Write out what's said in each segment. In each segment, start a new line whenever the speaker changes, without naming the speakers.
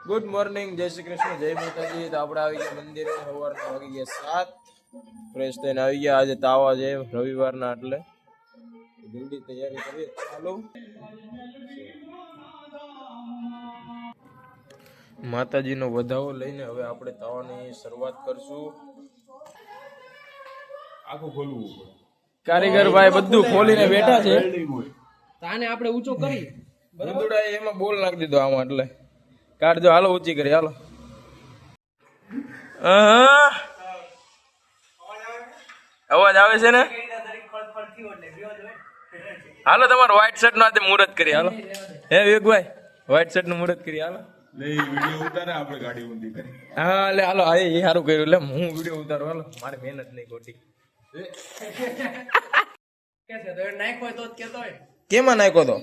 Good morning, જય શ્રી કૃષ્ણ, જય માતાજી. તો આપણે આવી ગયા મંદિરે. સવારના વાગી ગયા 7. ફ્રેશ થઈને આવી ગયા. આજે તાવા છે રવિવારના, એટલે જલ્દી તૈયારી કરીએ. ચાલો, માતાજીનો વધાવો લઈને હવે આપણે તાવાની શરૂઆત કરશું.
આખું ખોલવું
કારીગર ભાઈ બધું ખોલીને બેઠા છે.
તાને આપણે ઊંચો કરી
બરોબર, એમાં બોલ નાખી દીધો આમાં, એટલે કાઢજો. હાલો, ઊંચી કરી, હાલો. અવાજ આવે છે ને? હાલો, તમારો વ્હાઈટ શર્ટ નો આજે મુહૂર્ત કરી. હાલો હે વિવેકભાઈ, વ્હાઈટ શર્ટ નું મુહૂર્ત કરી. હાલો,
વિડીયો ઉતારે આપણે ગાડી ઊંધી કરી.
હા, એટલે હાલો, એ સારું કર્યું. એટલે હું વિડીયો ઉતારું. હાલો, મારે મહેનત નહીં ખોટી. કેમાં નાખ્યો તો?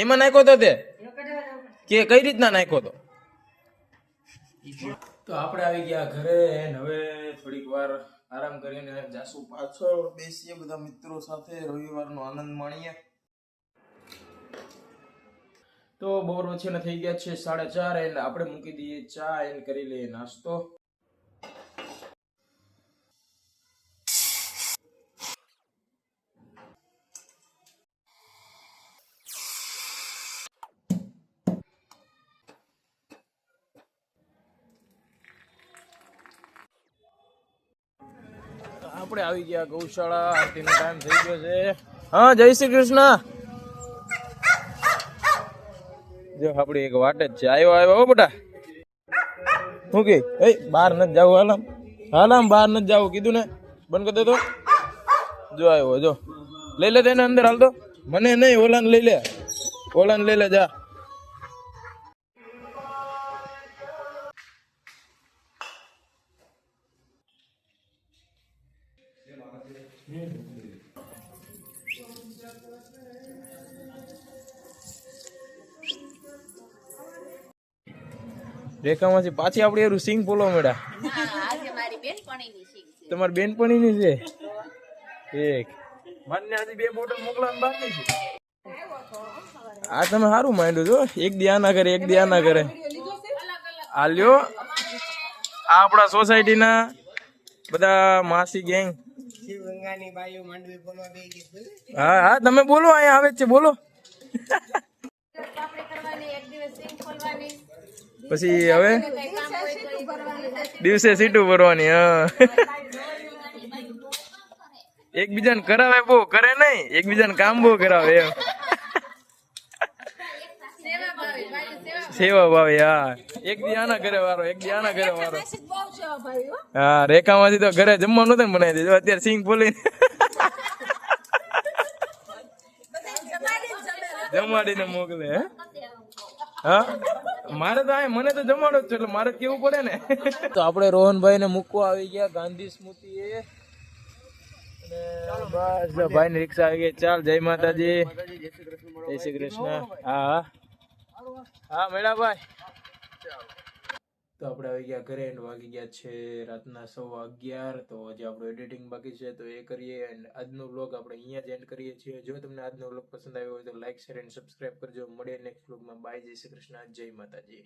એમાં નાખ્યો તો તે કે કઈ રીતના નાખ્યો તો? તો આપણે આવી ગયા ઘરે. હવે થોડીક વાર આરામ કરીને જાસુ પાછળ બેસીએ બધા મિત્રો સાથે, રવિવારનો આનંદ માણીએ. તો બપોર વચ્ચેના થઈ ગયા છે 4:30. એટલે આપણે મૂકી દઈએ ચા, એને કરી લઈએ નાસ્તો. આપણે આવી ગયા ગૌશાળા. આરતીનો ટાઈમ થઈ ગયો છે. હા, જય શ્રી કૃષ્ણ. જો આપડી એક વાટ જ છે. આવ્યો હો બેટા. શું કે બહાર નથી જવું? હાલામ બહાર નથી જવું કીધું ને. બંધ કરી દે તો. જો આવ્યો, જો લઈ લે તેને અંદર. હાલ તો મને નહીં, ઓલાને લઈ લે. ઓલાને લઈ લે, જા. રેખામાંથી પાછી આપડે એરું સિંગ પોલો મેળા. તમારી બેનપણી ની છે એક. મને હજી 2 બોટલ મોકલવાનું બાકી છે. આ તમે સારું માંડ્યું છો. એક દી આના કરે, એક દી આના કરે. આ લ્યો, આ આપણા સોસાયટી ના બધા માસી ગેંગ. હા હા, તમે બોલો, અહીંયા આવે છે, બોલો. પછી હવે દિવસે સીટું ભરવાની. હા, એકબીજાને કરાવે, બહુ કરે નહીં, એકબીજાને કામ બહુ કરાવે એમ. સેવા ભાવી. હા, એક દી આના ઘરે વારો, એક દી આના ઘરે વારો. હા, રેખામાંથી તો ઘરે જમવાનું નતું બનાવી દીધું. અત્યારે સિંગ ફોલી જમાડીને મોકલે. હે, હા, મારે તો મને તો જમાડો જ છે, એટલે મારે કેવું પડે ને. તો આપણે રોહનભાઈ ને મૂકવા આવી ગયા ગાંધી સ્મૃતિ એ. બસ ભાઈ ની રિક્ષા આવી ગઈ. ચાલ, જય માતાજી, જય શ્રી કૃષ્ણ. હા હા, મેળાભાઈ. તો આપણે આવી ગયા ઘરે. વાગી ગયા છે રાતના 11:15. તો હજી આપણું એડિટિંગ બાકી છે, તો એ કરીએ. એન્ડ આજનો વ્લોગ આપણે અહીંયા જ એન્ડ કરીએ છીએ. જો તમને આજનો વ્લોગ પસંદ આવ્યો હોય તો લાઈક, શેર એન્ડ સબસ્ક્રાઇબ કરજો. મળીએ નેક્સ્ટ વ્લોગમાં. બાય, જય શ્રી કૃષ્ણ, જય માતાજી.